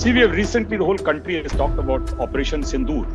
See, we have recently, the whole country has talked about Operation Sindoor.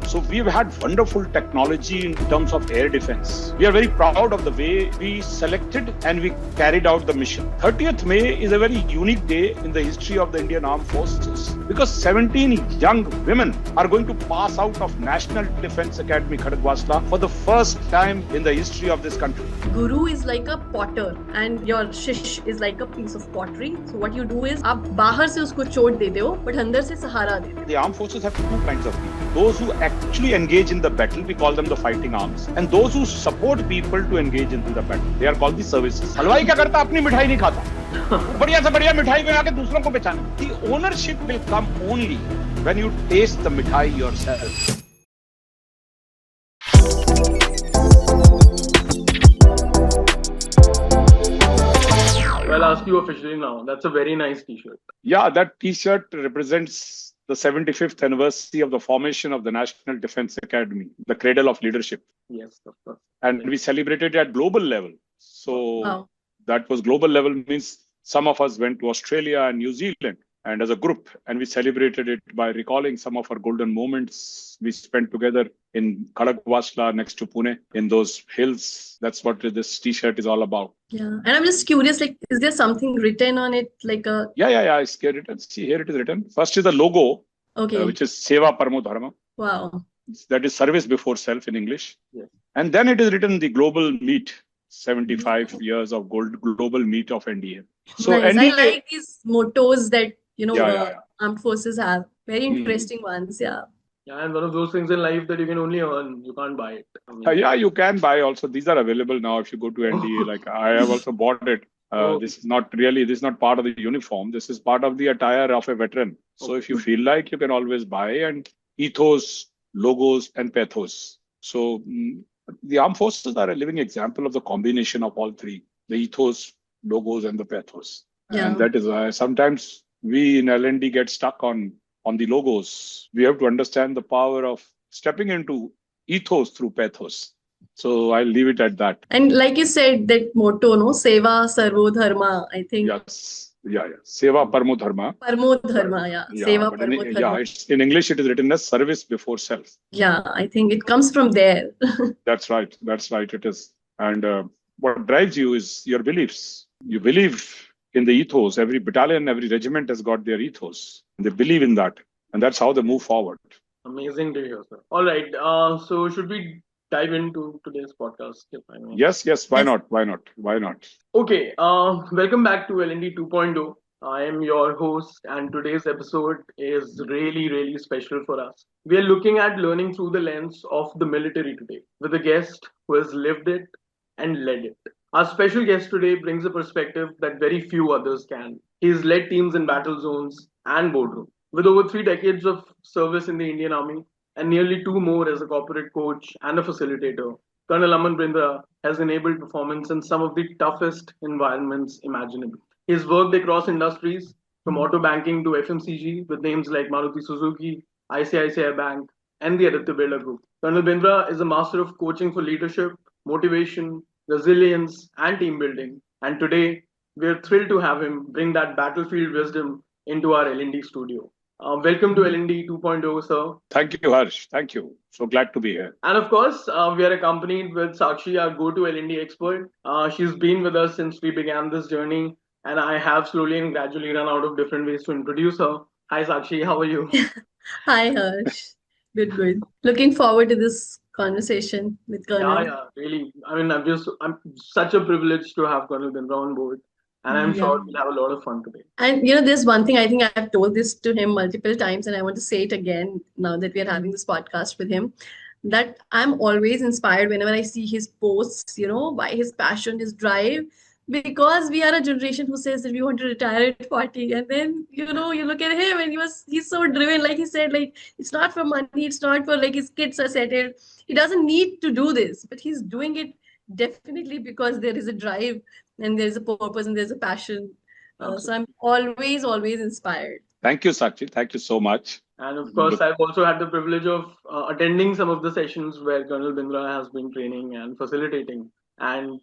So we've had wonderful technology in terms of air defense. We are very proud of the way we selected and we carried out the mission. 30th May is a very unique day in the history of the Indian Armed Forces because 17 young women are going to pass out of National Defense Academy, Khadagwasla, for the first time in the history of this country. Guru is like a potter and your shish is like a piece of pottery. So what you do is, आप बाहर से उसको चोट दे दो, but अंदर से सहारा दे दो. The armed forces have two kinds of people. Those who actually engage in the battle, we call them the fighting arms. And those who support people to engage in the battle, they are called the services. हलवाई क्या करता? अपनी मिठाई नहीं खाता. बढ़िया से बढ़िया मिठाई बना के दूसरों को बेचना. The ownership will come only when you taste the mithai yourself. I'll ask you officially now. That's a very nice t-shirt. Yeah, that t-shirt represents the 75th anniversary of the formation of the National Defense Academy, the cradle of leadership. Yes, of course. And we celebrated at global level. So that was global level means some of us went to Australia and New Zealand and as a group, and we celebrated it by recalling some of our golden moments we spent together in Khadagwasla next to Pune in those hills. That's what this t-shirt is all about. Yeah, and I'm just curious, like, is there something written on it, like a? Yeah. It's written. See, here it is written. First is the logo, which is Seva Paramo Dharma. Wow. That is service before self in English. Yes. And then it is written the global meet, 75 years of global meet of NDA. So nice. NDA, I like these mottos that, Yeah. armed forces have. Very interesting ones, yeah. Yeah, and one of those things in life that you can only earn. You can't buy it. I mean, yeah, you can buy also. These are available now if you go to NDA. Like I have also bought it. This is not part of the uniform. This is part of the attire of a veteran. So if you feel like, you can always buy. And ethos, logos, and pathos. So the armed forces are a living example of the combination of all three: the ethos, logos, and the pathos. Yeah. And that is why sometimes we in L&D get stuck on the logos. We have to understand the power of stepping into ethos through pathos. So I'll leave it at that. And like you said, that motto, no, Seva Sarvo Dharma, I think. Yes. Yeah. Seva Paramo Dharma. Paramo Dharma, yeah. Seva But Paramo Dharma. In English, it is written as service before self. Yeah, I think it comes from there. That's right. It is. And what drives you is your beliefs. You believe in the ethos. Every battalion, every regiment has got their ethos. They believe in that. And that's how they move forward. Amazing to hear, sir. All right. So should we dive into today's podcast, if I may? Yes. Why not? Okay. Welcome back to L&D 2.0. I am your host, and today's episode is really, really special for us. We are looking at learning through the lens of the military today with a guest who has lived it and led it. Our special guest today brings a perspective that very few others can. He's led teams in battle zones and boardroom. With over 3 decades of service in the Indian Army and nearly 2 more as a corporate coach and a facilitator, Colonel Aman Brindra has enabled performance in some of the toughest environments imaginable. He's worked across industries, from auto banking to FMCG, with names like Maruti Suzuki, ICICI Bank, and the Aditya Birla Group. Colonel Brindra is a master of coaching for leadership, motivation, resilience, and team building. And today, we're thrilled to have him bring that battlefield wisdom into our L&D studio. Welcome to L&D 2.0, sir. Thank you, Harsh. Thank you. So glad to be here. And of course, we are accompanied with Sakshi, our go-to L&D expert. She's been with us since we began this journey, and I have slowly and gradually run out of different ways to introduce her. Hi, Sakshi. How are you? Hi, Harsh. Good. Looking forward to this conversation with Colonel. Yeah, really. I mean, I'm such a privilege to have Colonel Brindra on board. And I'm sure we'll have a lot of fun today. And there's one thing, I think I've told this to him multiple times, and I want to say it again now that we are having this podcast with him, that I'm always inspired whenever I see his posts, by his passion, his drive, because we are a generation who says that we want to retire at 40. And then, you look at him and he's so driven. Like he said, like, it's not for money. It's not for like his kids are settled. He doesn't need to do this, but he's doing it definitely because there is a drive and there's a purpose and there's a passion. So I'm always inspired. Thank you, Sakshi. Thank you so much. And of course, I've also had the privilege of attending some of the sessions where Colonel Brindra has been training and facilitating. And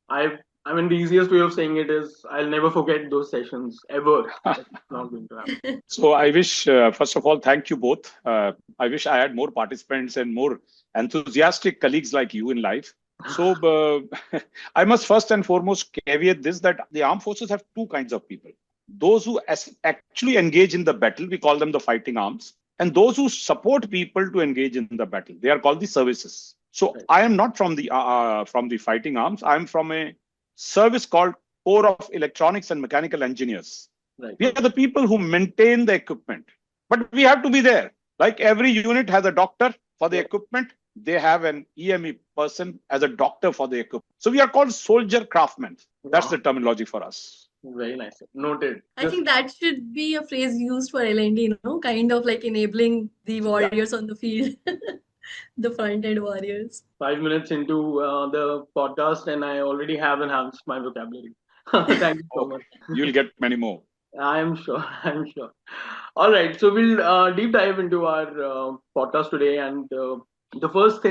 I've I mean, the easiest way of saying it is I'll never forget those sessions ever. It's not going to happen. So I wish, first of all, thank you both. I wish I had more participants and more enthusiastic colleagues like you in life. So I must first and foremost caveat this that the armed forces have two kinds of people. Those who actually engage in the battle, we call them the fighting arms, and those who support people to engage in the battle, they are called the services. So Right. I am not from the fighting arms. I am from a service called Corps of Electronics and Mechanical Engineers. Right. We are the people who maintain the equipment, but we have to be there. Like every unit has a doctor for the Yeah. equipment, they have an EME person as a doctor for the equipment. So we are called soldier craftsmen. That's the Wow. terminology for us. Very nice. Noted. I Just think that should be a phrase used for L&D, kind of like enabling the Yeah. warriors on the field, the front-end warriors. 5 minutes into the podcast, and I already have enhanced my vocabulary. Thank you so Okay. much. You'll get many more. I'm sure. I'm sure. All right. So we'll deep dive into our podcast today, and the first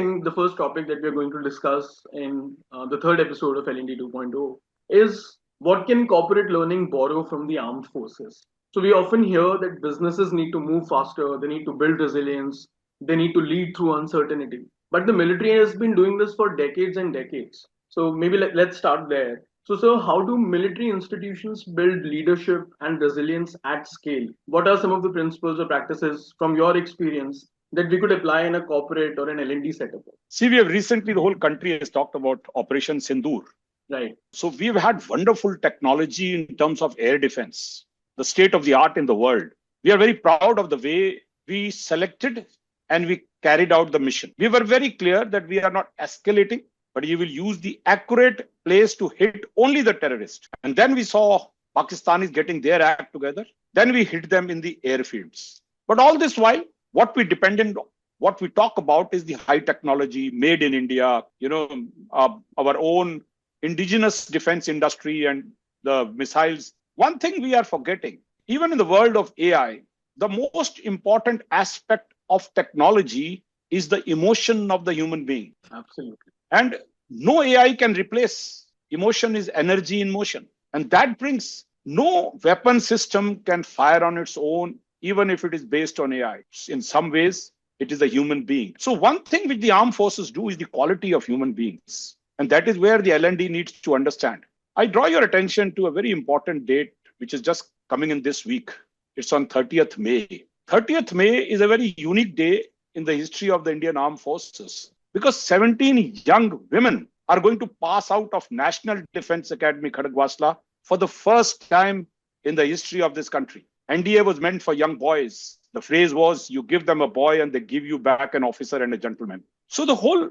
topic that we're going to discuss in the third episode of LND 2.0 is what can corporate learning borrow from the armed forces. So we often hear that businesses need to move faster, they need to build resilience, they need to lead through uncertainty. But the military has been doing this for decades and decades. So maybe let's start there. So, sir, how do military institutions build leadership and resilience at scale? What are some of the principles or practices from your experience that we could apply in a corporate or an L&D setup? See, we have recently, the whole country has talked about Operation Sindoor. Right. So we've had wonderful technology in terms of air defense, the state of the art in the world. We are very proud of the way we selected and we carried out the mission. We were very clear that we are not escalating, but you will use the accurate place to hit only the terrorist. And then we saw Pakistanis getting their act together. Then we hit them in the airfields. But all this while, what we talk about is the high technology made in India, our own indigenous defense industry and the missiles. One thing we are forgetting, even in the world of AI, the most important aspect of technology is the emotion of the human being. Absolutely. And no AI can replace. Emotion is energy in motion. And that brings no weapon system can fire on its own, even if it is based on AI. In some ways, it is a human being. So one thing which the armed forces do is the quality of human beings. And that is where the L&D needs to understand. I draw your attention to a very important date, which is just coming in this week. It's on 30th May. 30th May is a very unique day in the history of the Indian Armed Forces because 17 young women are going to pass out of National Defense Academy, Khadagwasla, for the first time in the history of this country. NDA was meant for young boys. The phrase was, you give them a boy and they give you back an officer and a gentleman. So the whole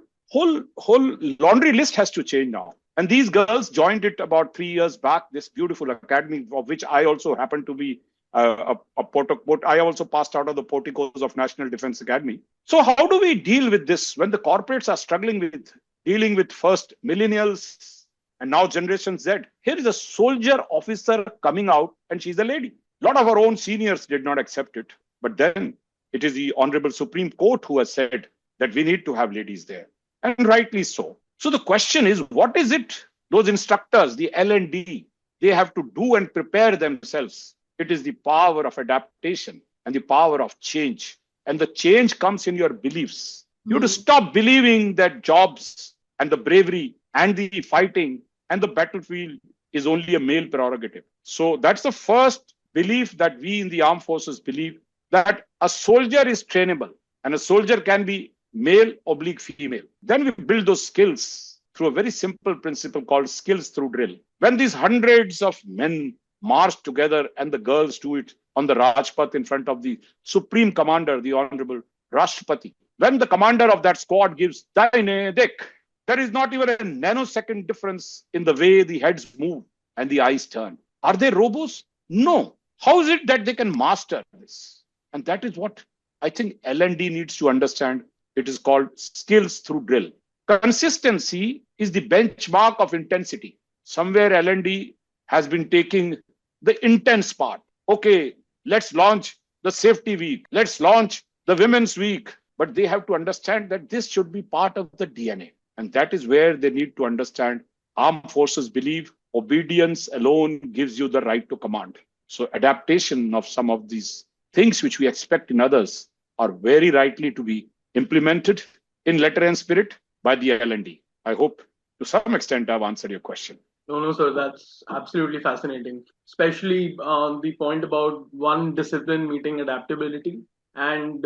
laundry list has to change now. And these girls joined it about 3 years back, this beautiful academy, of which I also happen to be I also passed out of the porticos of National Defense Academy. So how do we deal with this when the corporates are struggling with dealing with first millennials and now Generation Z? Here is a soldier officer coming out and she's a lady. A lot of our own seniors did not accept it. But then it is the Honorable Supreme Court who has said that we need to have ladies there. And rightly so. So the question is, what is it those instructors, the L&D, they have to do and prepare themselves? It is the power of adaptation and the power of change. And the change comes in your beliefs. You have to stop believing that jobs and the bravery and the fighting and the battlefield is only a male prerogative. So that's the first belief that we in the armed forces believe, that a soldier is trainable and a soldier can be male / female. Then we build those skills through a very simple principle called skills through drill. When these hundreds of men march together and the girls do it on the Rajpath in front of the Supreme Commander, the Honorable Rashtrapati. When the commander of that squad gives Daine Dekh, there is not even a nanosecond difference in the way the heads move and the eyes turn. Are they robots? No. How is it that they can master this? And that is what I think L&D needs to understand. It is called skills through drill. Consistency is the benchmark of intensity. Somewhere L&D has been taking the intense part. Okay, let's launch the safety week. Let's launch the women's week. But they have to understand that this should be part of the DNA. And that is where they need to understand Armed forces believe obedience alone gives you the right to command. So adaptation of some of these things which we expect in others are very likely to be implemented in letter and spirit by the L&D. I hope to some extent I've answered your question. No, sir, that's absolutely fascinating. Especially the point about one discipline meeting adaptability. And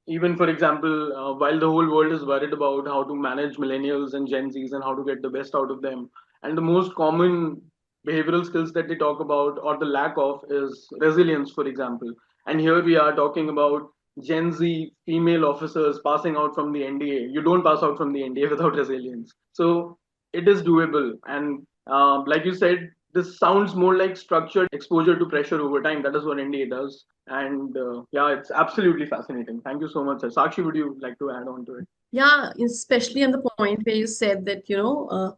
even, for example, while the whole world is worried about how to manage millennials and Gen Zs and how to get the best out of them, and the most common behavioral skills that they talk about or the lack of is resilience, for example. And here we are talking about Gen Z female officers passing out from the NDA. You don't pass out from the NDA without resilience. So it is doable. And like you said, this sounds more like structured exposure to pressure over time. That is what NDA does. And yeah, it's absolutely fascinating. Thank you so much, sir. Sakshi, would you like to add on to it? Yeah, especially on the point where you said that,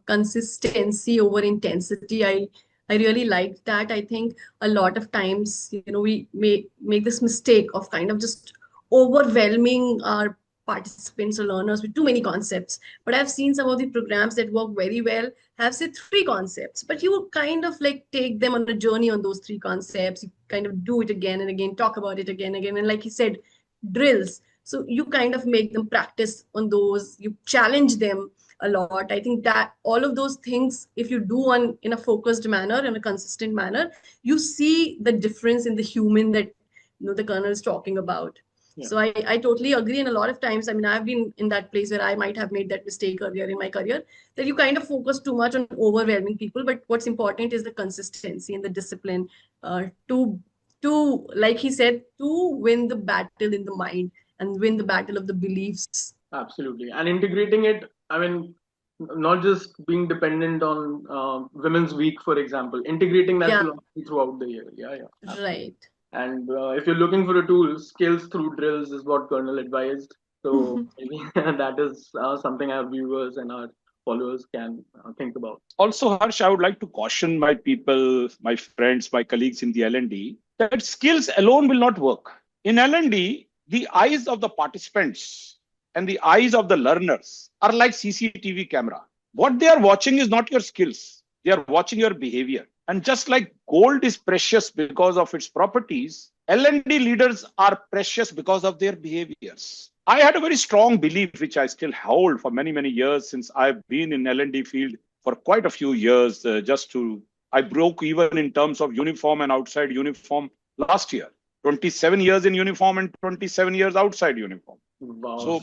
consistency over intensity. I really liked that. I think a lot of times, we may make this mistake of kind of just overwhelming our participants or learners with too many concepts. But I've seen some of the programs that work very well have, say, three concepts, but you kind of like take them on a journey on those three concepts. You kind of do it again and again, talk about it again and again. And like you said, drills. So you kind of make them practice on those, you challenge them a lot. I think that all of those things, if you do one in a focused manner, in a consistent manner, you see the difference in the human that the colonel is talking about. Yeah. So I totally agree. And a lot of times, I mean, I've been in that place where I might have made that mistake earlier in my career, that you kind of focus too much on overwhelming people. But what's important is the consistency and the discipline to, like he said, to win the battle in the mind and win the battle of the beliefs. Absolutely. And integrating it, I mean, not just being dependent on Women's Week, for example, integrating that Yeah. philosophy throughout the year. Yeah. Right. And if you're looking for a tool, skills through drills is what Colonel advised. So maybe that is something our viewers and our followers can think about. Also, Harsh, I would like to caution my people, my friends, my colleagues in the L&D that skills alone will not work. In L&D, the eyes of the participants and the eyes of the learners are like CCTV camera. What they are watching is not your skills. They are watching your behavior. And just like gold is precious because of its properties, L&D leaders are precious because of their behaviors. I had a very strong belief, which I still hold for many, many years since I've been in L&D field for quite a few years. I broke even in terms of uniform and outside uniform last year. 27 years in uniform and 27 years outside uniform. Wow. So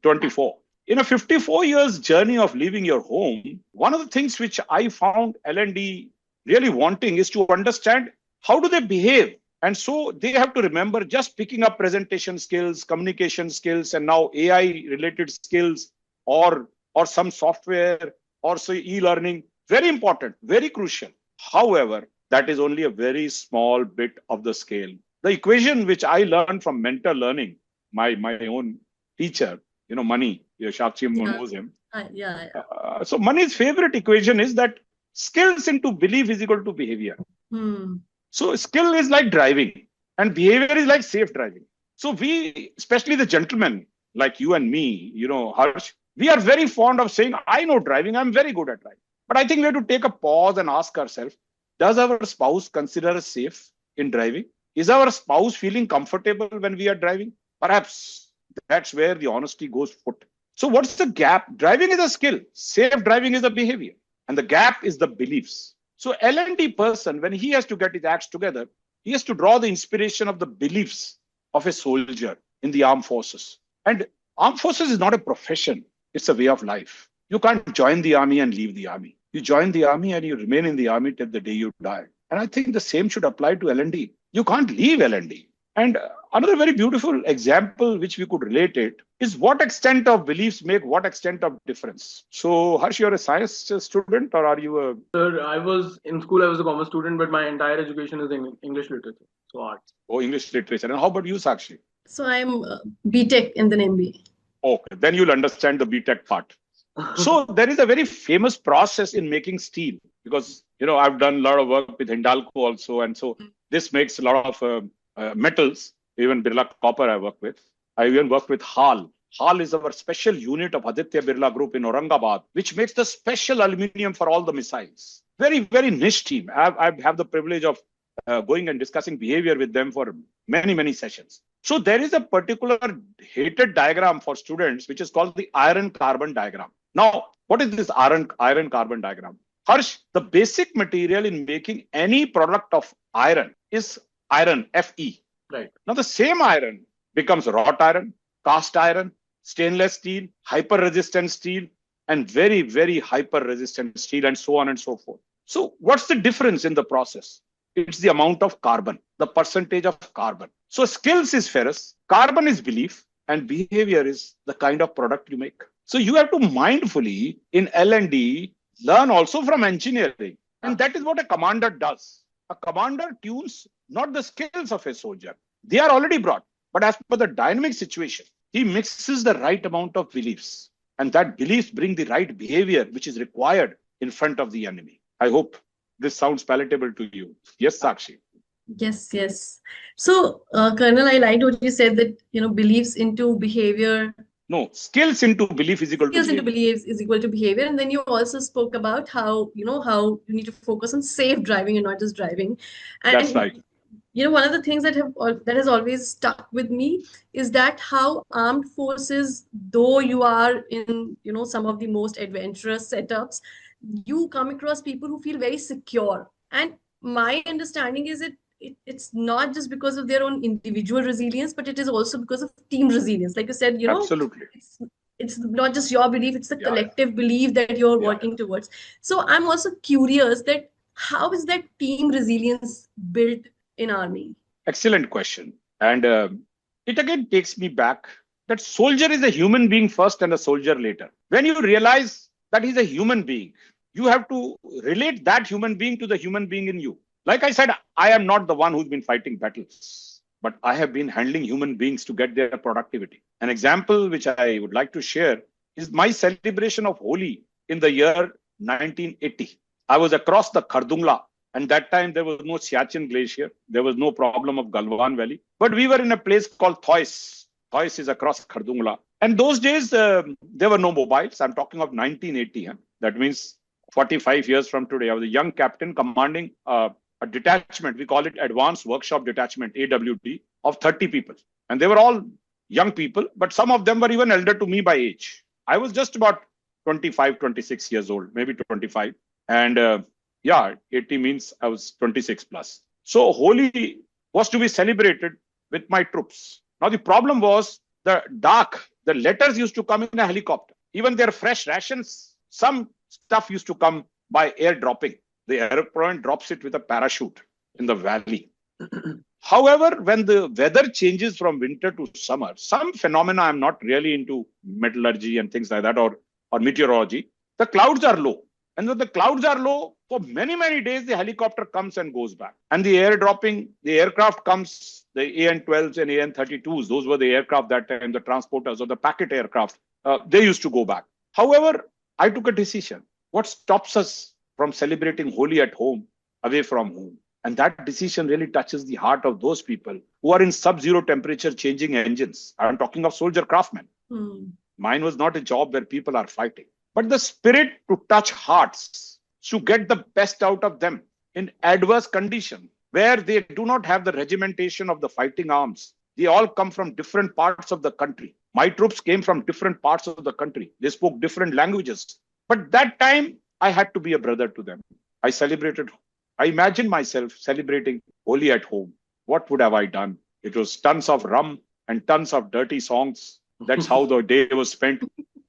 24. In a 54 years journey of leaving your home, one of the things which I found L&D really wanting is to understand how do they behave. And so they have to remember just picking up presentation skills, communication skills, and now AI related skills or some software or say e-learning. Very important, very crucial. However, that is only a very small bit of the scale. The equation which I learned from mentor learning, my own teacher, Mani, Shakshi knows him. So Mani's favorite equation is that skills into belief is equal to behavior. So skill is like driving and behavior is like safe driving. So we, especially the gentlemen like you and me, Harsh, we are very fond of saying, I know driving, I'm very good at driving. But I think we have to take a pause and ask ourselves, does our spouse consider us safe in driving? Is our spouse feeling comfortable when we are driving? Perhaps that's where the honesty goes foot. So what's the gap? Driving is a skill. Safe driving is a behavior. And the gap is the beliefs. So L&D person, when he has to get his acts together, he has to draw the inspiration of the beliefs of a soldier in the armed forces. And armed forces is not a profession. It's a way of life. You can't join the army and leave the army. You join the army and you remain in the army till the day you die. And I think the same should apply to L&D. You can't leave L&D. And another very beautiful example which we could relate it is what extent of beliefs make what extent of difference. So Harsh, you're a science student or are you a... Sir, I was in school, I was a commerce student, but my entire education is in English literature, so arts. Oh, English literature. And how about you, Sakshi? So I'm BTech and then MBA. Okay, then you'll understand the BTech part. So there is a very famous process in making steel because, I've done a lot of work with Hindalco also. And so this makes a lot of metals, even Birla Copper I work with. I even work with HAL. HAL is our special unit of Aditya Birla Group in Aurangabad, which makes the special aluminium for all the missiles. Very, very niche team. I have the privilege of going and discussing behavior with them for many, many sessions. So there is a particular hated diagram for students, which is called the iron carbon diagram. Now, what is this iron carbon diagram? Harsh, the basic material in making any product of iron is iron, Fe. Right. Now, the same iron becomes wrought iron, cast iron, stainless steel, hyper-resistant steel, and very, very hyper-resistant steel, and so on and so forth. So what's the difference in the process? It's the amount of carbon, the percentage of carbon. So skills is ferrous, carbon is belief, and behavior is the kind of product you make. So you have to mindfully, in L&D, learn also from engineering. And that is what a commander does. A commander tunes not the skills of a soldier. They are already brought. But as per the dynamic situation, he mixes the right amount of beliefs. And that beliefs bring the right behavior which is required in front of the enemy. I hope this sounds palatable to you. Yes, Sakshi. Yes, yes. So, Colonel, I liked what you said that, beliefs into behavior. No, skills into belief is equal to Skills into behavior. beliefs is equal to behavior. And then you also spoke about how you need to focus on safe driving and not just driving. That's And right. one of the things that has always stuck with me is that how armed forces, though you are in, some of the most adventurous setups, you come across people who feel very secure. And my understanding is it's not just because of their own individual resilience, but it is also because of team resilience. Like you said, Absolutely. it's not just your belief, it's the Yeah, collective belief that you're yeah. working towards. So I'm also curious that how is that team resilience built in army? Excellent question. And it again takes me back that soldier is a human being first and a soldier later. When you realize that he's a human being, you have to relate that human being to the human being in you. Like I said, I am not the one who's been fighting battles, but I have been handling human beings to get their productivity. An example which I would like to share is my celebration of Holi in the year 1980. I was across the Khardungla, and that time there was no Siachen Glacier. There was no problem of Galwan Valley. But we were in a place called Thois. Thois is across Khardungla. And those days, there were no mobiles. I'm talking of 1980. That means 45 years from today. I was a young captain commanding a detachment. We call it Advanced Workshop Detachment, AWD, of 30 people. And they were all young people, but some of them were even elder to me by age. I was just about 25, 26 years old, maybe 25. And 80 means I was 26 plus. So Holi was to be celebrated with my troops. Now the problem was the letters used to come in a helicopter. Even their fresh rations, some stuff used to come by air dropping. The airplane drops it with a parachute in the valley. However, when the weather changes from winter to summer, some phenomena, I'm not really into metallurgy and things like that or meteorology, the clouds are low. And when the clouds are low, for many, many days, the helicopter comes and goes back. And the aircraft comes, the AN-12s and AN-32s, those were the aircraft that time, the transporters or the packet aircraft, they used to go back. However, I took a decision. What stops us from celebrating Holi at home, away from home? And that decision really touches the heart of those people who are in sub-zero temperature changing engines. I'm talking of soldier craftsmen. Mine was not a job where people are fighting. But the spirit to touch hearts, to get the best out of them in adverse condition, where they do not have the regimentation of the fighting arms. They all come from different parts of the country. My troops came from different parts of the country. They spoke different languages. But that time, I had to be a brother to them. I imagined myself celebrating Holi at home. What would have I done? It was tons of rum and tons of dirty songs. That's how the day was spent.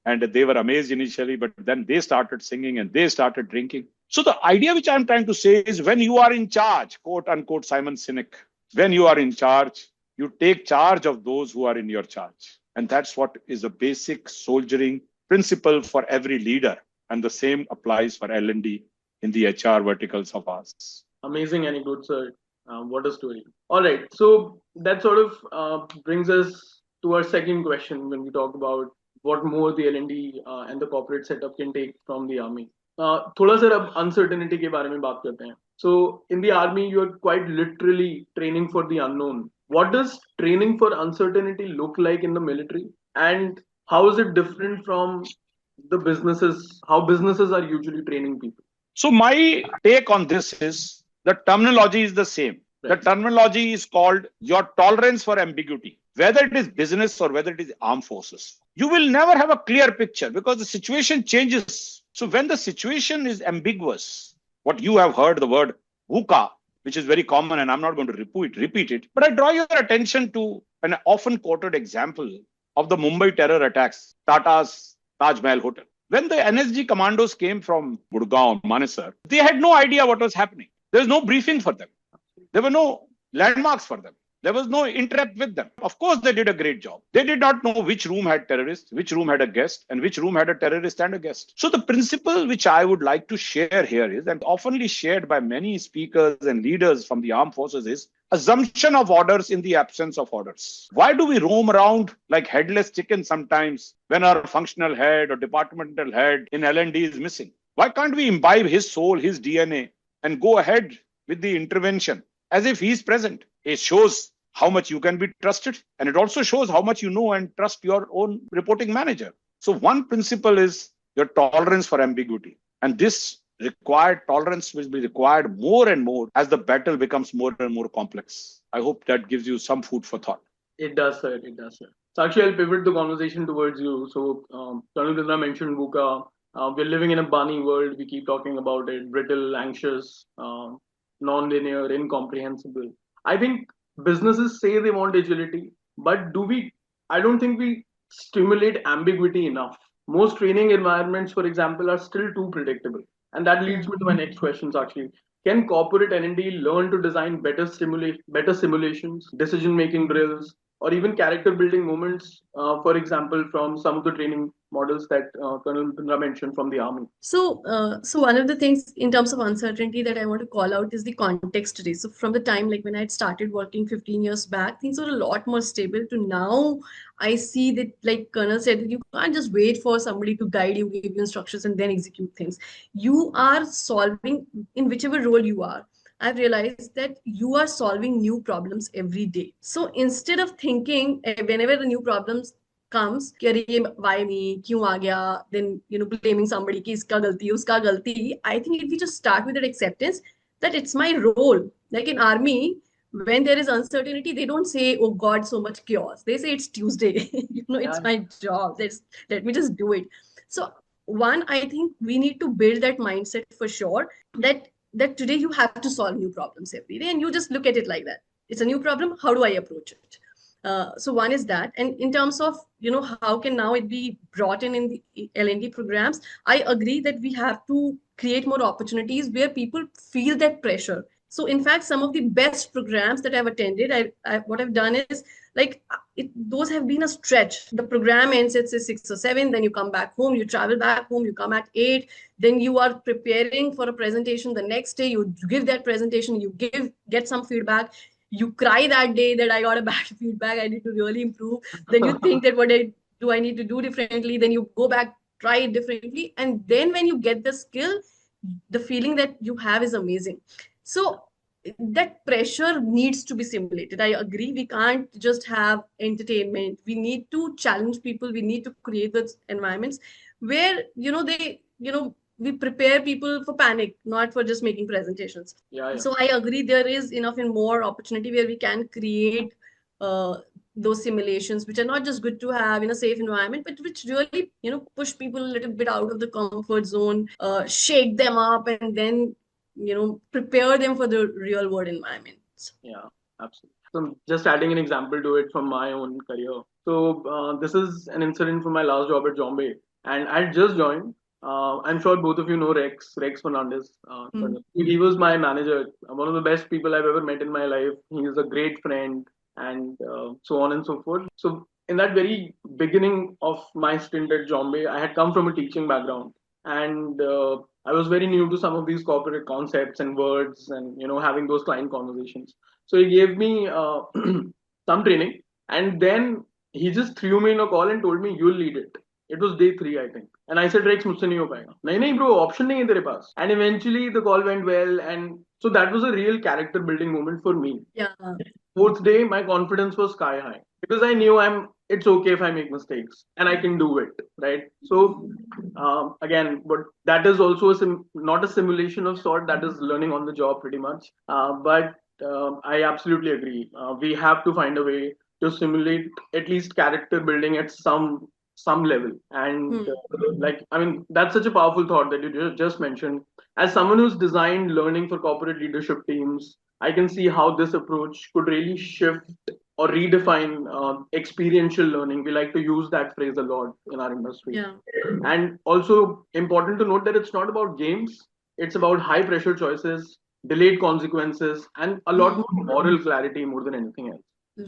And they were amazed initially, but then they started singing and they started drinking. So the idea which I'm trying to say is when you are in charge, quote unquote, Simon Sinek, when you are in charge, you take charge of those who are in your charge. And that's what is a basic soldiering principle for every leader. And the same applies for L&D in the HR verticals of ours. Amazing anecdote, sir. What a story. All right. So that sort of brings us to our second question when we talk about what more the L&D and the corporate setup can take from the army. थोड़ा sir अब uncertainty के बारे में बात करते हैं. So in the army, you are quite literally training for the unknown. What does training for uncertainty look like in the military? And how is it different from the businesses, how businesses are usually training people? So my take on this is the terminology is the same. The Right. terminology is called your tolerance for ambiguity. Whether it is business or whether it is armed forces, you will never have a clear picture because the situation changes. So when the situation is ambiguous, what you have heard the word VUCA, which is very common, and I'm not going to repeat it, but I draw your attention to an often quoted example of the Mumbai terror attacks, Tata's Taj Mahal Hotel. When the NSG commandos came from Gurgaon, Manesar, they had no idea what was happening. There was no briefing for them. There were no landmarks for them. There was no interact with them. Of course, they did a great job. They did not know which room had terrorists, which room had a guest, and which room had a terrorist and a guest. So the principle which I would like to share here is, and oftenly shared by many speakers and leaders from the armed forces, is assumption of orders in the absence of orders. Why do we roam around like headless chickens sometimes when our functional head or departmental head in L&D is missing? Why can't we imbibe his soul, his DNA, and go ahead with the intervention as if he's present? It shows how much you can be trusted, and it also shows how much you know and trust your own reporting manager. So one principle is your tolerance for ambiguity, and this required tolerance will be required more and more as the battle becomes more and more complex. I hope that gives you some food for thought. It does, sir. It does, sir. So actually, I'll pivot the conversation towards you. So, Colonel Bindra mentioned VUCA. We're living in a bunny world. We keep talking about it. Brittle, anxious, non-linear, incomprehensible. I think businesses say they want agility, but do we? I don't think we stimulate ambiguity enough. Most training environments, for example, are still too predictable. And that leads me to my next questions, actually. Can corporate N&D learn to design better simulations, decision-making drills, or even character-building moments, for example, from some of the training models that Colonel Bindra mentioned from the army? So one of the things in terms of uncertainty that I want to call out is the context today. So from the time like when I had started working 15 years back, things were a lot more stable to now. I see that, like Colonel said, that you can't just wait for somebody to guide you, give you instructions, and then execute things. You are solving in whichever role you are. I've realized that you are solving new problems every day. So instead of thinking whenever the new problems comes कि अरे ये why me क्यों आ गया, then blaming somebody कि इसका गलती उसका गलती, I think if we just start with that acceptance that it's my role. Like in army, when there is uncertainty, they don't say, oh God, so much chaos. They say it's Tuesday. It's my job. Let me just do it. So one, I think we need to build that mindset for sure, that today you have to solve new problems every day, and you just look at it like that. It's a new problem. How do I approach it? So one is that, and in terms of how can now it be brought in the L&D programs, I agree that we have to create more opportunities where people feel that pressure. So in fact, some of the best programs that I've attended, what I've done is like those have been a stretch. The program ends at say 6 or 7, then you come back home, you travel back home, you come at 8, then you are preparing for a presentation the next day, you give that presentation, you get some feedback, you cry that day that I got a bad feedback, I need to really improve. Then you think that do I need to do differently? Then you go back, try it differently. And then when you get the skill, the feeling that you have is amazing. So that pressure needs to be simulated. I agree. We can't just have entertainment. We need to challenge people. We need to create those environments where, we prepare people for panic, not for just making presentations. Yeah. So I agree there is enough and more opportunity where we can create those simulations, which are not just good to have in a safe environment, but which really, push people a little bit out of the comfort zone, shake them up, and then, prepare them for the real world environment. Yeah, absolutely. So just adding an example to it from my own career. So this is an incident from my last job at Jombay, and I just joined. I'm sure both of you know Rex Fernandez. He was my manager, one of the best people I've ever met in my life. He is a great friend, and so on and so forth. So in that very beginning of my stint at Jombay, I had come from a teaching background, and I was very new to some of these corporate concepts and words, and having those client conversations. So he gave me some training, and then he just threw me in a call and told me, "You'll lead it." It was day 3, I think. And I said, Rex, मुझसे नहीं हो पाएगा. नहीं bro, option नहीं है तेरे पास. And eventually the call went well, and so that was a real character building moment for me. Yeah. 4th day, my confidence was sky high because I knew I'm it's okay if I make mistakes and I can do it, right? So again, but that is also not a simulation of sort. That is learning on the job pretty much. But I absolutely agree. We have to find a way to simulate at least character building at some level. And like, I mean, that's such a powerful thought that you just mentioned. As someone who's designed learning for corporate leadership teams, I can see how this approach could really shift or redefine experiential learning. We like to use that phrase a lot in our industry. Yeah. And also important to note that it's not about games, it's about high pressure choices, delayed consequences, and a lot more moral clarity more than anything else.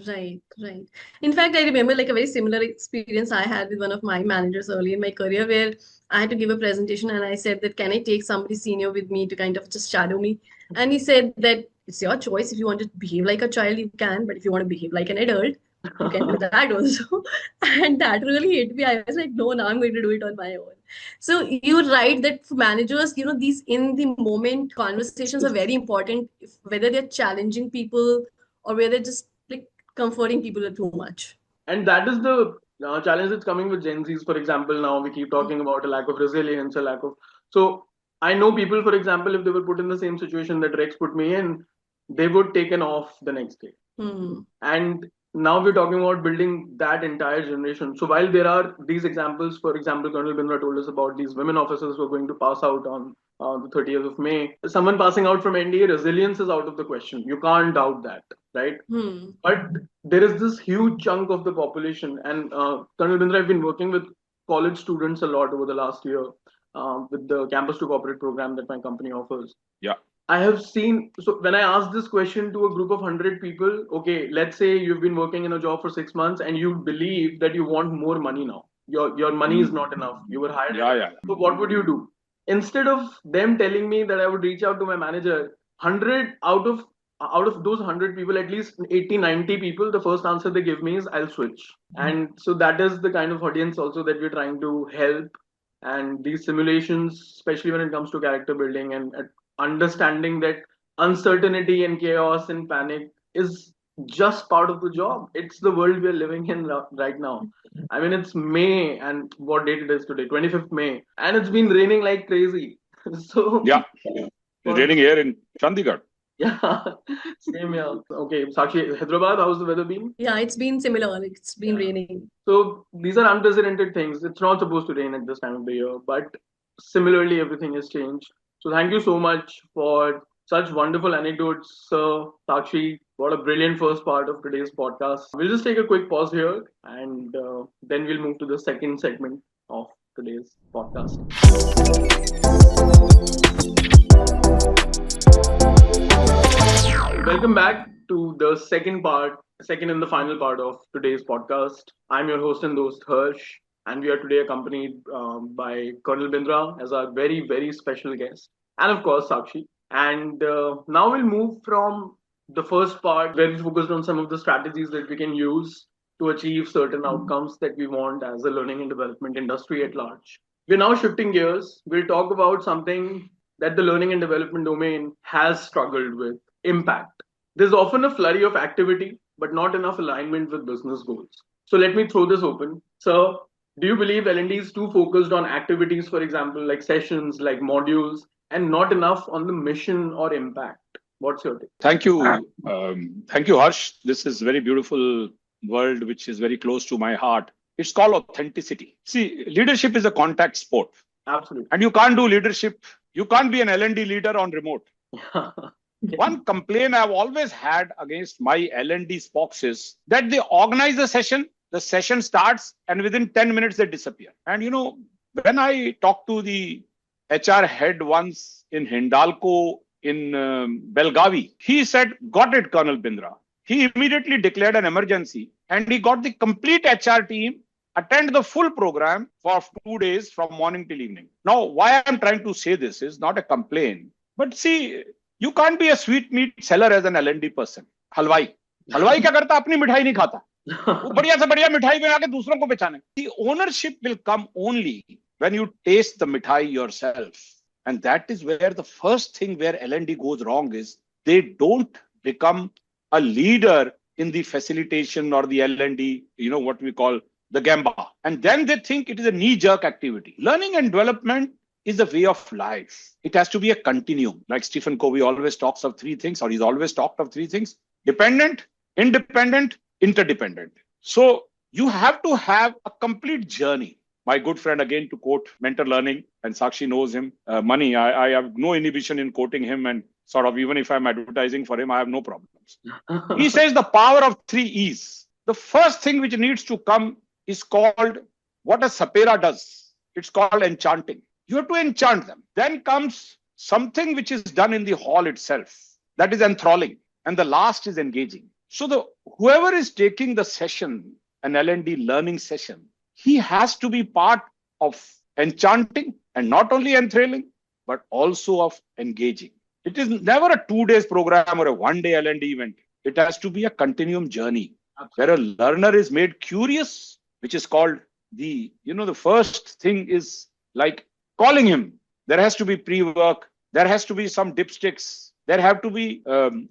Right, right. In fact, I remember like a very similar experience I had with one of my managers early in my career where I had to give a presentation and I said that can I take somebody senior with me to kind of just shadow me? And he said that it's your choice. If you want to behave like a child, you can, but if you want to behave like an adult, you can do that also. And that really hit me. I was like, no, now I'm going to do it on my own. So you're right that for managers, these in the moment conversations are very important, whether they're challenging people or whether just like comforting people too much. And that is the challenge that's coming with Gen Zs. For example, now we keep talking about a lack of resilience, a lack of. So I know people, for example, if they were put in the same situation that Rex put me in, they would taken off the next day. And now we're talking about building that entire generation. So while there are these examples, for example, Colonel Bindra told us about these women officers who are going to pass out on the 30th of May. Someone passing out from NDA, resilience is out of the question. You can't doubt that, right? But there is this huge chunk of the population, and Colonel Bindra, I've been working with college students a lot over the last year with the Campus to Corporate program that my company offers. Yeah. I have seen, so when I asked this question to a group of 100 people, okay, let's say you've been working in a job for 6 months and you believe that you want more money now. Your money is not enough. You were hired. Yeah. So what would you do? Instead of them telling me that I would reach out to my manager, 100 out of those 100 people, at least 80, 90 people, the first answer they give me is I'll switch. And so that is the kind of audience also that we're trying to help. And these simulations, especially when it comes to character building and understanding that uncertainty and chaos and panic is just part of the job. It's the world we're living in right now. I mean, it's May, and what date it is today? 25th May, and it's been raining like crazy. So yeah, it's raining here in Chandigarh. Yeah, same here. Okay, Sakshi, Hyderabad, how's the weather been? Yeah, it's been similar. It's been raining. So these are unprecedented things. It's not supposed to rain at this time of the year, but similarly, everything has changed. So thank you so much for such wonderful anecdotes, Sir Sakshi. What a brilliant first part of today's podcast. We'll just take a quick pause here and then we'll move to the second segment of today's podcast. Welcome back to the second and the final part of today's podcast. I'm your host and host, Harsh, and we are today accompanied by Colonel Bindra as our very, very special guest, and of course, Sakshi. And now we'll move from the first part where we focused on some of the strategies that we can use to achieve certain outcomes that we want as a learning and development industry at large. We're now shifting gears. We'll talk about something that the learning and development domain has struggled with: impact. There's often a flurry of activity, but not enough alignment with business goals. So let me throw this open. Sir, do you believe L&D is too focused on activities, for example, like sessions, like modules, and not enough on the mission or impact? What's your take? Thank you. Thank you, Harsh. This is very beautiful word, which is very close to my heart. It's called authenticity. See, leadership is a contact sport. Absolutely. And you can't do leadership. You can't be an L&D leader on remote. One complaint I've always had against my L&D Spox is that they organize a session, the session starts, and within 10 minutes they disappear. And when I talked to the HR head once in Hindalco in Belgavi, he said, got it, Colonel Bindra. He immediately declared an emergency and he got the complete HR team attend the full program for 2 days from morning till evening. Now, why I'm trying to say this is not a complaint, but see, you can't be a sweet meat seller as an L&D person. हलवाई क्या करता? अपनी मिठाई नहीं खाता. वो बढ़िया से बढ़िया मिठाई बना के दूसरों को बेचाने. The ownership will come only when you taste the mithai yourself. And that is where the first thing where L&D goes wrong is they don't become a leader in the facilitation or the L&D, what we call the Gamba. And then they think it is a knee-jerk activity. Learning and development is a way of life. It has to be a continuum. Like Stephen Covey always talks of three things, or he's always talked of three things: dependent, independent, interdependent. So you have to have a complete journey. My good friend, again, to quote Mentor Learning, and Sakshi knows him, Mani, I have no inhibition in quoting him, and sort of even if I'm advertising for him, I have no problems. He says the power of 3 E's. The first thing which needs to come is called what a sapera does. It's called enchanting. You have to enchant them. Then comes something which is done in the hall itself. That is enthralling. And the last is engaging. So whoever is taking the session, an L&D learning session, he has to be part of enchanting, and not only enthralling, but also of engaging. It is never a 2 days program or a 1 day L&D event. It has to be a continuum journey where a learner is made curious, which is called the first thing is like calling him. There has to be pre-work. There has to be some dipsticks. There have to be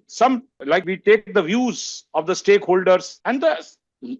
some, like we take the views of the stakeholders, and the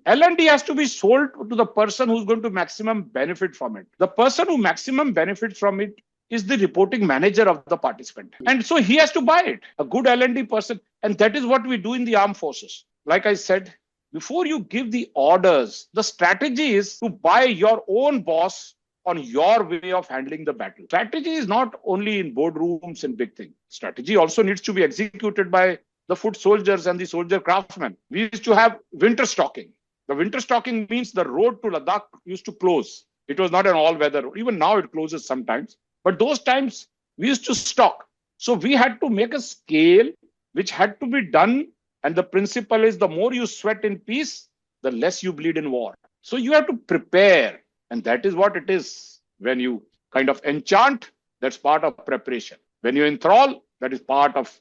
L&D has to be sold to the person who's going to maximum benefit from it. The person who maximum benefits from it is the reporting manager of the participant. And so he has to buy it, a good L&D person. And that is what we do in the armed forces. Like I said, before you give the orders, the strategy is to buy your own boss on your way of handling the battle. Strategy is not only in boardrooms and big things. Strategy also needs to be executed by the foot soldiers and the soldier craftsmen. We used to have winter stocking. The winter stocking means the road to Ladakh used to close. It was not an all-weather. Even now it closes sometimes. But those times we used to stock. So we had to make a scale which had to be done. And the principle is the more you sweat in peace, the less you bleed in war. So you have to prepare. And that is what it is. When you kind of enchant, that's part of preparation. When you enthrall, that is part of,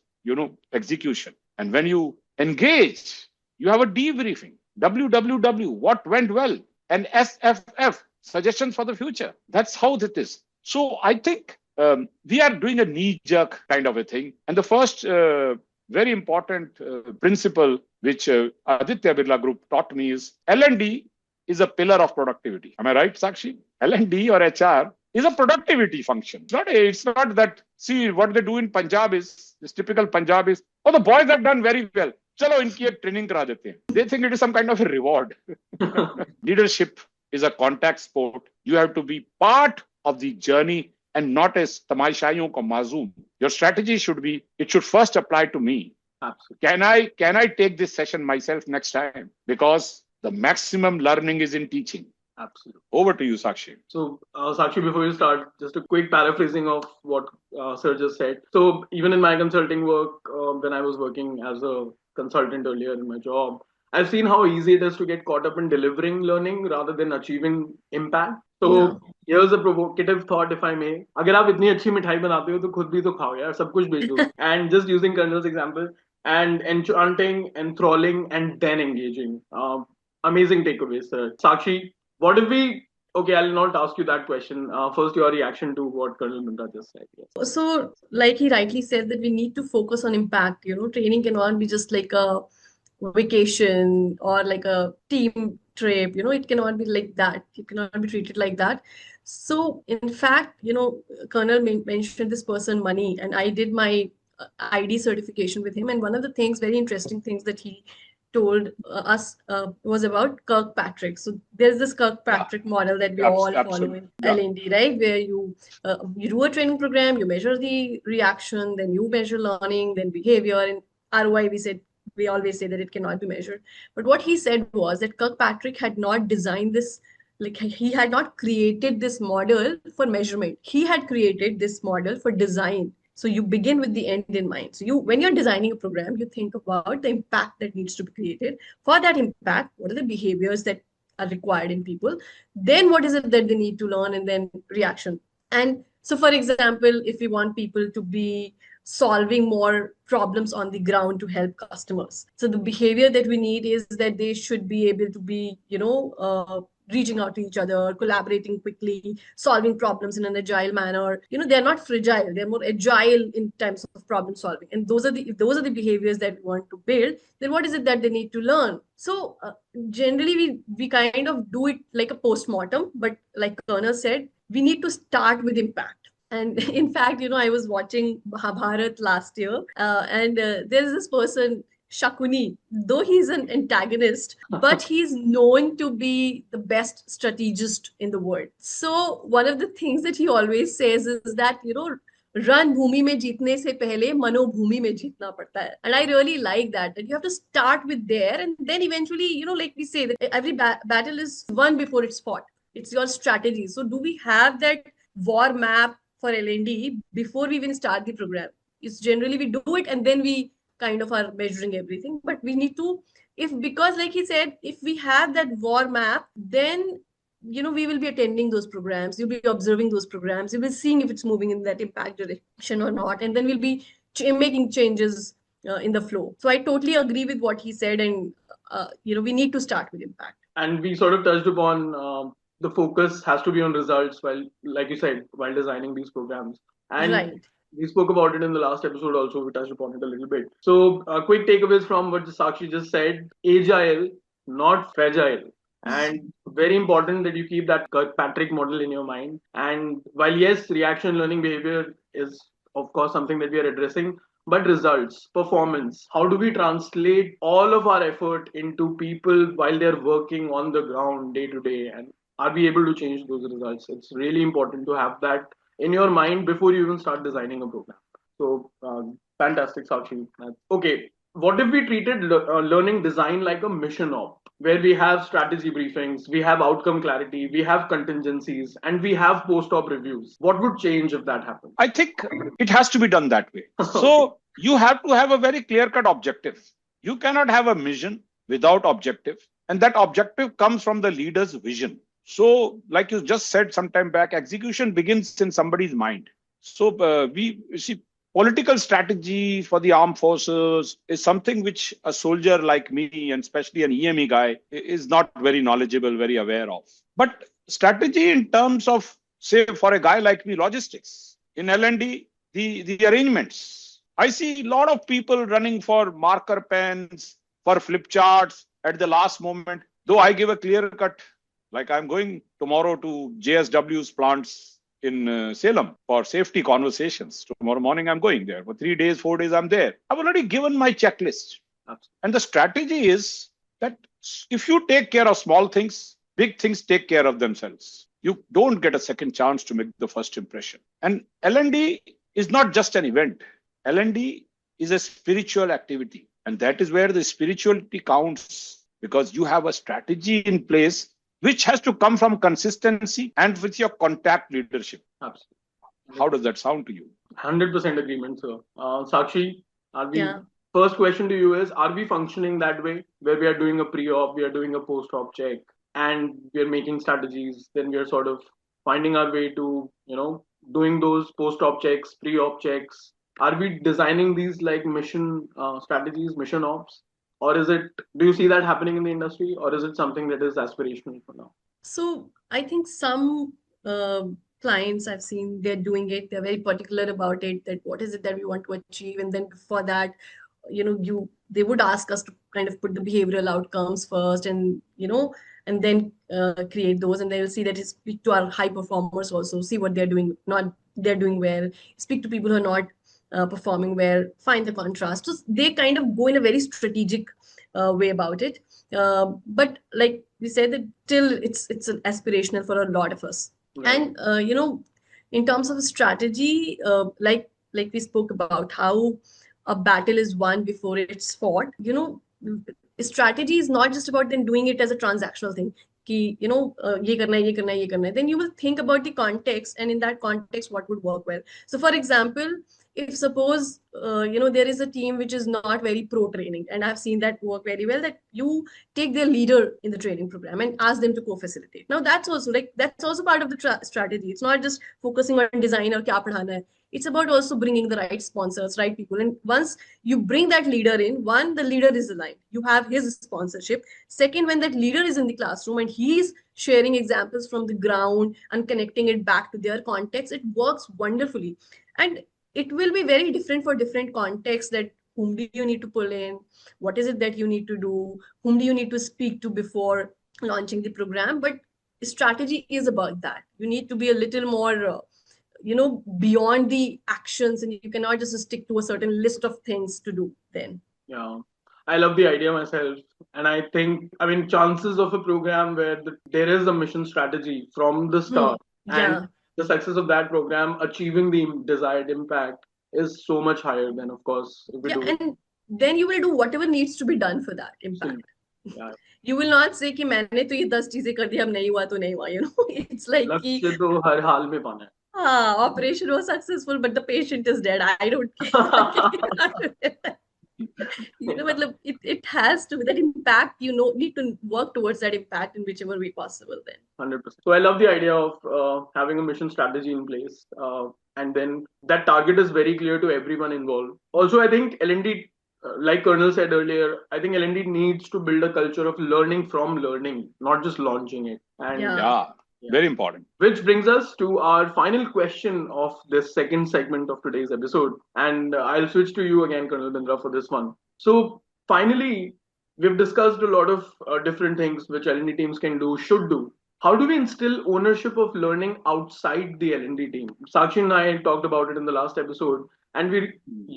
execution. And when you engage, you have a debriefing. WWW, what went well? And SFF, suggestions for the future. That's how it is. So I think we are doing a knee-jerk kind of a thing. And the first very important principle which Aditya Birla Group taught me is L&D is a pillar of productivity. Am I right, Sakshi? L&D or HR is a productivity function. It's not that, see, what they do in Punjab is, this typical Punjab is, the boys have done very well. Chalo, inki ek training kara dete hain. They think it is some kind of a reward. Leadership is a contact sport. You have to be part of the journey and not as tamaishaiyon ko mazoom. Your strategy should be, it should first apply to me. Absolutely. Can I take this session myself next time? Because the maximum learning is in teaching. Absolutely. Over to you, Sakshi. So, Sakshi, before you start, just a quick paraphrasing of what Sir just said. So, even in my consulting work, when I was working as a consultant earlier in my job, I've seen how easy it is to get caught up in delivering learning rather than achieving impact. So, here's a provocative thought, if I may. अगर आप इतनी अच्छी मिठाई बनाते हो तो खुद भी तो खाओ यार, सब कुछ बेच दो. And just using Colonel's example, and enchanting, enthralling, and then engaging. Amazing takeaways, sir. Sakshi, what if we... Okay, I'll not ask you that question. First, your reaction to what Colonel Mundra just said. Yes. So, like he rightly said, that we need to focus on impact. Training cannot be just like a vacation or like a team trip. It cannot be like that. It cannot be treated like that. So, in fact, Colonel mentioned this person, Mani, and I did my ID certification with him. And one of the things, very interesting things that he told us was about Kirkpatrick. So there's this Kirkpatrick model that we all follow in L&D, right? Where you do a training program, you measure the reaction, then you measure learning, then behavior. And ROI, we always say that it cannot be measured. But what he said was that Kirkpatrick had not designed this, like he had not created this model for measurement. He had created this model for design. So you begin with the end in mind. So when you're designing a program, you think about the impact that needs to be created. For that impact, what are the behaviors that are required in people? Then what is it that they need to learn, and then reaction. And so, for example, if we want people to be solving more problems on the ground to help customers. So the behavior that we need is that they should be able to be, reaching out to each other, collaborating quickly, solving problems in an agile manner. They're not fragile, they're more agile in terms of problem solving. And if those are the behaviors that we want to build, then what is it that they need to learn? So generally we kind of do it like a post-mortem, but like Colonel said, we need to start with impact. And in fact, I was watching Mahabharat last year, and there's this person, Shakuni, though he's an antagonist, but he's known to be the best strategist in the world. So one of the things that he always says is that, रण भूमि में जीतने से पहले मनोभूमि में जीतना पड़ता है. And I really like that you have to start with there, and then eventually, like we say, that every battle is won before it's fought. It's your strategy. So do we have that war map for L&D before we even start the program? It's generally we do it and then we kind of are measuring everything. But we need to, because like he said, if we have that war map, then we will be attending those programs, you'll be observing those programs, you'll be seeing if it's moving in that impact direction or not, and then we'll be making changes in the flow. So I totally agree with what he said, and we need to start with impact. And we sort of touched upon the focus has to be on results, while, like you said, while designing these programs. And right. We spoke about it in the last episode also. We touched upon it a little bit. So quick takeaways from what Sakshi just said: agile, not fragile. And very important that you keep that Kirkpatrick model in your mind. And while yes, reaction learning behavior is of course something that we are addressing, but results, performance, how do we translate all of our effort into people while they're working on the ground day to day, and are we able to change those results? It's really important to have that in your mind before you even start designing a program. So fantastic, Sakshi. Okay, what if we treated learning design like a mission op, where we have strategy briefings, we have outcome clarity, we have contingencies, and we have post-op reviews? What would change if that happened? I think it has to be done that way. So you have to have a very clear-cut objective. You cannot have a mission without objective, and that objective comes from the leader's vision. So like you just said some time back, execution begins in somebody's mind. So we see political strategy for the armed forces is something which a soldier like me, and especially an EME guy, is not very knowledgeable, very aware of. But strategy in terms of, say, for a guy like me, logistics, in L&D, the arrangements. I see a lot of people running for marker pens, for flip charts at the last moment, though I give a clear cut, like I'm going tomorrow to JSW's plants in Salem for safety conversations. Tomorrow morning, I'm going there. For 3 days, 4 days, I'm there. I've already given my checklist. And the strategy is that if you take care of small things, big things take care of themselves. You don't get a second chance to make the first impression. And L&D is not just an event. L&D is a spiritual activity. And that is where the spirituality counts, because you have a strategy in place which has to come from consistency and with your contact leadership. Absolutely. How does that sound to you? 100% agreement, sir. Sakshi, first question to you is, are we functioning that way, where we are doing a pre-op, we are doing a post-op check, and we are making strategies, then we are sort of finding our way to, doing those post-op checks, pre-op checks? Are we designing these like mission strategies, mission ops? Or do you see that happening in the industry, or is it something that is aspirational for now? So I think some clients I've seen, they're doing it. They're very particular about it, that what is it that we want to achieve. And then before that, they would ask us to kind of put the behavioral outcomes first, and, and then create those. And they will see that, speak to our high performers also, see what they're doing well, speak to people who are not performing well, find the contrast. So they kind of go in a very strategic way about it. But like we said, that till it's aspirational for a lot of us. Right. And in terms of strategy, like we spoke about how a battle is won before it's fought. Strategy is not just about then doing it as a transactional thing. Ye karna hai. Then you will think about the context, and in that context, what would work well. So, for example, if suppose there is a team which is not very pro training, and I've seen that work very well, that you take their leader in the training program and ask them to co-facilitate. Now that's also part of the strategy. It's not just focusing on design or kya padhana hai. It's about also bringing the right sponsors, right people. And once you bring that leader in, one, the leader is aligned. You have his sponsorship. Second, when that leader is in the classroom and he's sharing examples from the ground and connecting it back to their context, it works wonderfully. And it will be very different for different contexts, that whom do you need to pull in, what is it that you need to do, whom do you need to speak to before launching the program. But strategy is about that. You need to be a little more beyond the actions, and you cannot just stick to a certain list of things to do then. Yeah, I love the idea myself. And I think, chances of a program where there is a mission strategy from the start Yeah. and the success of that program achieving the desired impact is so much higher than, of course, if we do it. And then you will do whatever needs to be done for that impact. Yeah. You will not say कि मैंने तो ये 10 चीजें कर दी, अब नहीं हुआ तो नहीं हुआ. It's like कि लक्ष्य तो हर हाल में पाना है. operation was successful, but the patient is dead. I don't care. It has to be that impact. Need to work towards that impact in whichever way possible. Then 100%. So I love the idea of having a mission strategy in place, and then that target is very clear to everyone involved. Also, I think L&D, like Colonel said earlier, I think L&D needs to build a culture of learning from learning, not just launching it. And yeah. Very important. Which brings us to our final question of this second segment of today's episode. And I'll switch to you again, Colonel Bindra, for this one. So finally, we've discussed a lot of different things which L&D teams can do, should do. How do we instill ownership of learning outside the L&D team? Sakshi and I talked about it in the last episode. And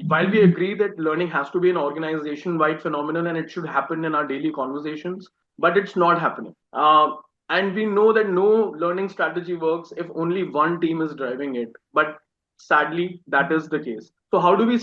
while we agree that learning has to be an organization-wide phenomenon and it should happen in our daily conversations, but it's not happening. And we know that no learning strategy works if only one team is driving it. But sadly, that is the case. So how do we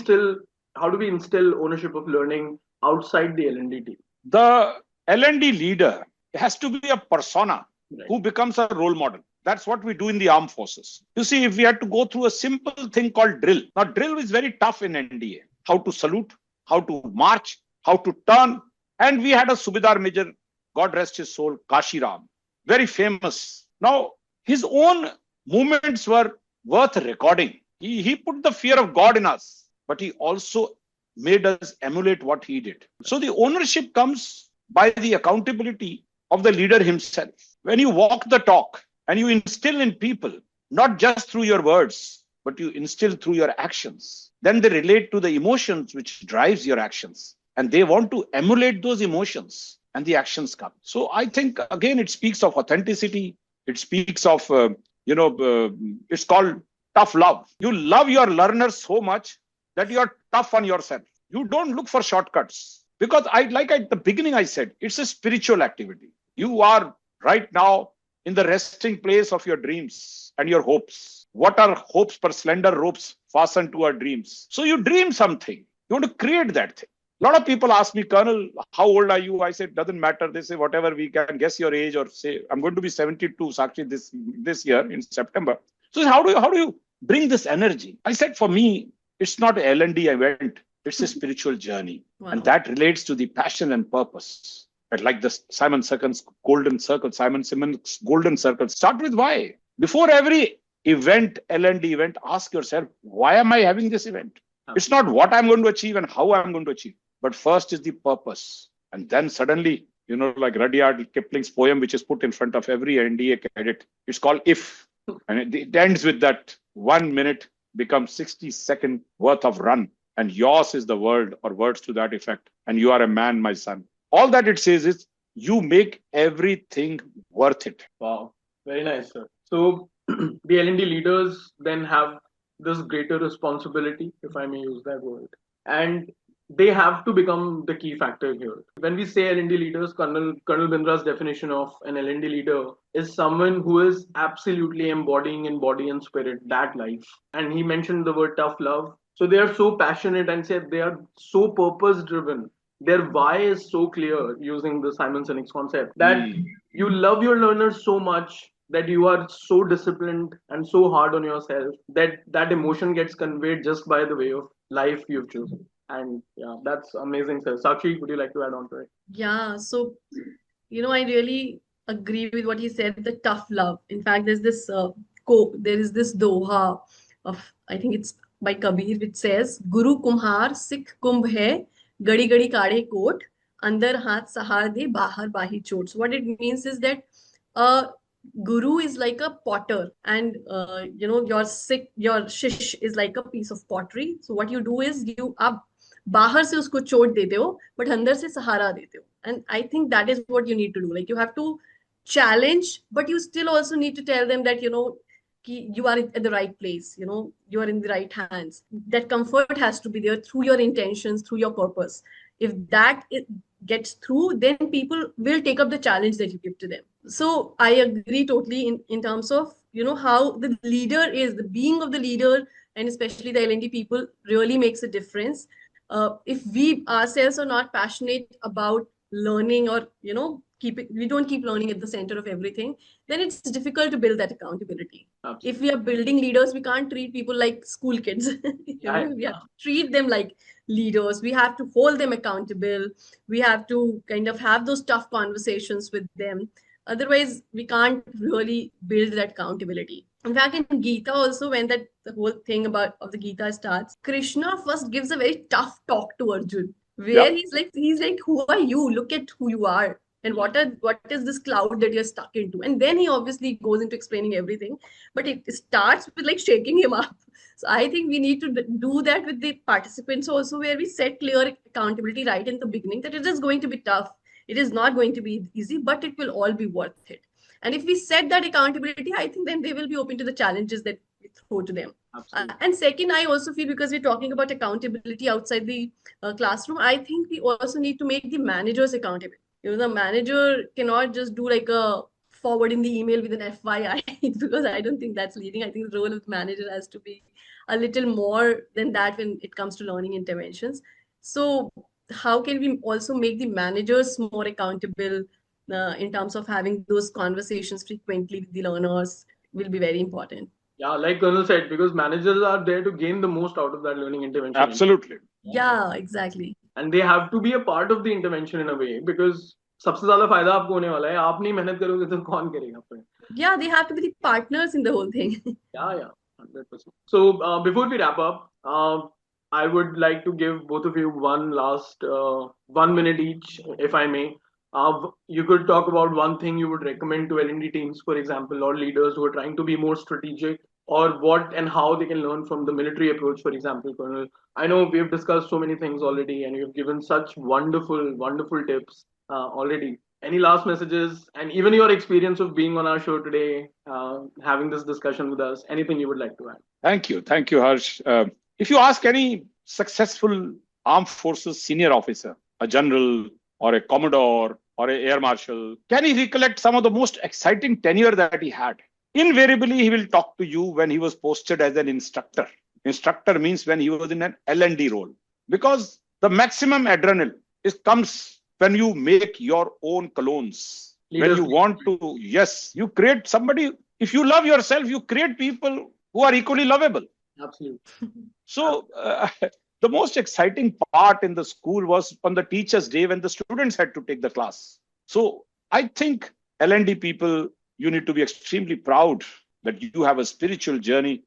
instill ownership of learning outside the L&D team? The L&D leader has to be a persona who becomes a role model. That's what we do in the armed forces. You see, if we had to go through a simple thing called drill. Now, drill is very tough in NDA. How to salute, how to march, how to turn. And we had a Subedar Major, God rest his soul, Kashiram. Very famous. Now, his own movements were worth recording. He put the fear of God in us, but he also made us emulate what he did. So the ownership comes by the accountability of the leader himself. When you walk the talk and you instill in people, not just through your words, but you instill through your actions, then they relate to the emotions which drives your actions. And they want to emulate those emotions. And the actions come. So I think, again, it speaks of authenticity. It speaks of, it's called tough love. You love your learners so much that you are tough on yourself. You don't look for shortcuts. Because at the beginning I said, it's a spiritual activity. You are right now in the resting place of your dreams and your hopes. What are hopes but slender ropes fastened to our dreams? So you dream something. You want to create that thing. A lot of people ask me, Colonel, how old are you? I said, doesn't matter. They say, whatever, we can guess your age, or say, I'm going to be 72, Sakshi, this year in September. So how do you bring this energy? I said, for me, it's not an L&D event. It's a spiritual journey. Wow. And that relates to the passion and purpose. But like the Simon Simmons Golden Circle, start with why. Before every event, L&D event, ask yourself, why am I having this event? It's not what I'm going to achieve and how I'm going to achieve. But first is the purpose. And then suddenly, like Rudyard Kipling's poem, which is put in front of every NDA cadet, it's called If. And it ends with that 1 minute becomes 60 seconds worth of run. And yours is the world, or words to that effect. And you are a man, my son. All that it says is you make everything worth it. Wow. Very nice, sir. So the L&D leaders then have this greater responsibility, if I may use that word. And they have to become the key factor here. When we say L&D leaders, Colonel Bindra's definition of an L&D leader is someone who is absolutely embodying in body and spirit that life. And he mentioned the word tough love. So they are so passionate and said they are so purpose driven. Their why is so clear, using the Simon Sinek concept, that you love your learners so much that you are so disciplined and so hard on yourself that that emotion gets conveyed just by the way of life you've chosen. And yeah, that's amazing, sir. Sakshi, would you like to add on to it? Yeah, so I really agree with what he said, the tough love. In fact, there is this doha of, I think it's by Kabir, which says, Guru Kumhar Sikh Kumbh hai, gadi gadi kaade kot, andar haath sahar de, bahar bahi chot. So what it means is that a guru is like a potter, and your shish is like a piece of pottery. So what you do is आप बाहर से उसको चोट देते हो but अंदर से सहारा देते हो, and I think that is what you need to do. Like, you have to challenge, but you still also need to tell them that you are at the right place, you are in the right hands. That comfort has to be there through your intentions, through your purpose. If it gets through, then people will take up the challenge that you give to them. So I agree totally in terms of how the leader is, the being of the leader, and especially the L&D people really makes a difference. If we ourselves are not passionate about learning, or we don't keep learning at the center of everything, then it's difficult to build that accountability. Absolutely. If we are building leaders, we can't treat people like school kids. We have to treat them like leaders. We have to hold them accountable. We have to kind of have those tough conversations with them. Otherwise, we can't really build that accountability. In fact, in Gita also, when the whole thing of the Gita starts, Krishna first gives a very tough talk to Arjun, where he's like, who are you? Look at who you are. And what is this cloud that you're stuck into? And then he obviously goes into explaining everything, but it starts with like shaking him up. So I think we need to do that with the participants also, where we set clear accountability right in the beginning, that it is going to be tough. It is not going to be easy, but it will all be worth it. And if we set that accountability, I think then they will be open to the challenges that we throw to them. And second, I also feel, because we're talking about accountability outside the classroom, I think we also need to make the managers accountable. The manager cannot just do like a forward in the email with an FYI, because I don't think that's leading. I think the role of the manager has to be a little more than that when it comes to learning interventions. So how can we also make the managers more accountable in terms of having those conversations frequently with the learners will be very important. Yeah, like Colonel said, because managers are there to gain the most out of that learning intervention. Absolutely. Yeah, exactly. And they have to be a part of the intervention in a way, because सबसे ज़्यादा फायदा आपको होने वाला है. आप नहीं मेहनत करोगे तो कौन करेगा फिर? Yeah, they have to be the partners in the whole thing. Yeah, 100%. So before we wrap up, I would like to give both of you one last 1 minute each, if I may. You could talk about one thing you would recommend to L&D teams, for example, or leaders who are trying to be more strategic, or what and how they can learn from the military approach, for example, Colonel. I know we've discussed so many things already, and you've given such wonderful, wonderful tips already. Any last messages, and even your experience of being on our show today, having this discussion with us, anything you would like to add? Thank you, Harsh. If you ask any successful armed forces senior officer, a general or a commodore or an air marshal, can he recollect some of the most exciting tenure that he had? Invariably, he will talk to you when he was posted as an instructor. Instructor means when he was in an L&D role, because the maximum adrenaline comes when you make your own colognes. When you want to, yes, you create somebody. If you love yourself, you create people who are equally lovable. Absolutely. So the most exciting part in the school was on the teacher's day when the students had to take the class. So I think L&D people, you need to be extremely proud that you have a spiritual journey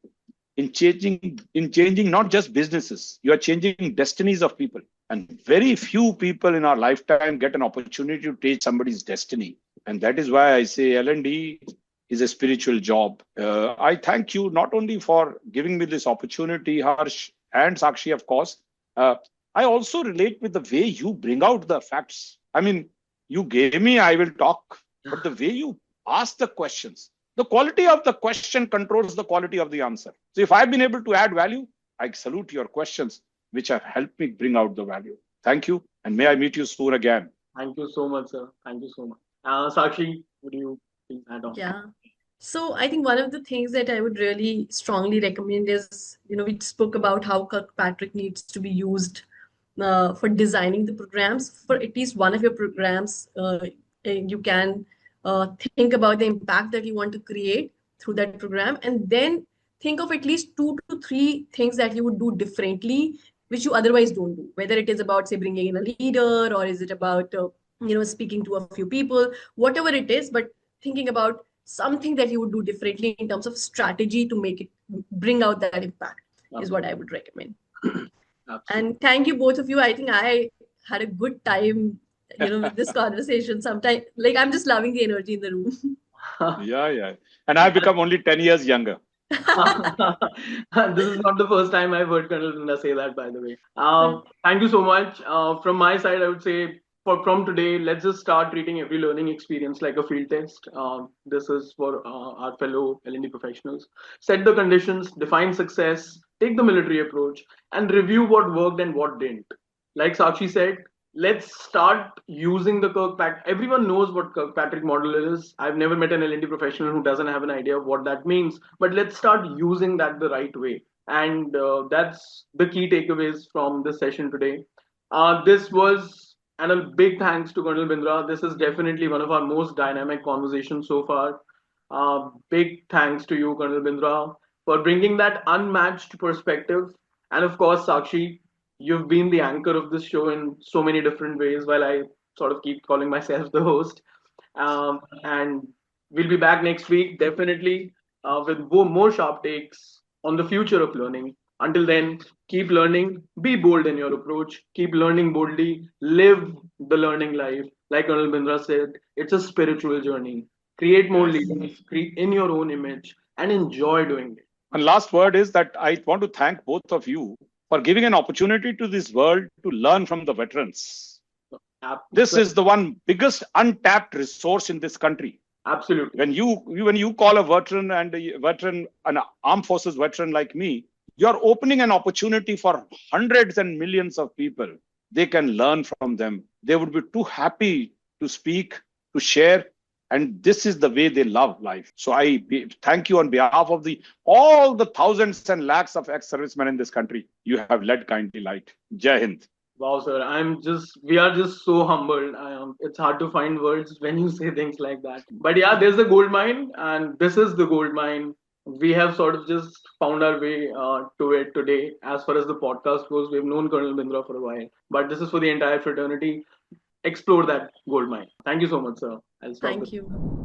in changing not just businesses. You are changing destinies of people. And very few people in our lifetime get an opportunity to change somebody's destiny. And that is why I say L&D is a spiritual job. I thank you not only for giving me this opportunity, Harsh and Sakshi, of course. I also relate with the way you bring out the facts. I mean, you gave me, I will talk, but the way you ask the questions, the quality of the question controls the quality of the answer. So if I've been able to add value, I salute your questions, which have helped me bring out the value. Thank you. And may I meet you soon again. Thank you so much, sir. Thank you so much. Sakshi, would you please add on? Yeah. So I think one of the things that I would really strongly recommend is, we spoke about how Kirkpatrick needs to be used for designing the programs. For at least one of your programs, you can think about the impact that you want to create through that program, and then think of at least 2 to 3 things that you would do differently, which you otherwise don't do. Whether it is about, say, bringing in a leader, or is it about, speaking to a few people, whatever it is, but thinking about something that you would do differently in terms of strategy to make it bring out that impact is what I would recommend. And thank you, both of you. I think I had a good time, with this conversation. Sometimes, like, I'm just loving the energy in the room. Yeah. And I've become only 10 years younger. This is not the first time I've heard Colonel Brinda say that, by the way. Thank you so much. From my side, I would say from today, let's just start treating every learning experience like a field test. This is for our fellow L&D professionals. Set the conditions, define success, take the military approach, and review what worked and what didn't. Like Sakshi said, let's start using the Kirkpatrick. Everyone knows what Kirkpatrick model is. I've never met an L&D professional who doesn't have an idea of what that means. But let's start using that the right way. And that's the key takeaways from this session today. This was, and a big thanks to Colonel Bindra. This is definitely one of our most dynamic conversations so far. Big thanks to you, Colonel Bindra, for bringing that unmatched perspective. And of course, Sakshi, you've been the anchor of this show in so many different ways, while I sort of keep calling myself the host. And we'll be back next week, definitely, with more sharp takes on the future of learning. Until then, keep learning, be bold in your approach, keep learning boldly, live the learning life. Like Colonel Bindra said, it's a spiritual journey. Create more leaders, create in your own image, and enjoy doing it. And last word is that I want to thank both of you for giving an opportunity to this world to learn from the veterans. This is the one biggest untapped resource in this country. Absolutely. When you call a veteran and a veteran, an armed forces veteran like me, you're opening an opportunity for hundreds and millions of people. They can learn from them. They would be too happy to speak, to share. And this is the way they love life. So I thank you on behalf of all the thousands and lakhs of ex-servicemen in this country. You have led kindly light. Jai Hind. Wow, sir. We are just so humbled. It's hard to find words when you say things like that. But yeah, there's a gold mine, and this is the gold mine. We have sort of just found our way to it today. As far as the podcast goes, we've known Colonel Bindra for a while, but this is for the entire fraternity. Explore that gold mine. Thank you so much, sir. Thank you.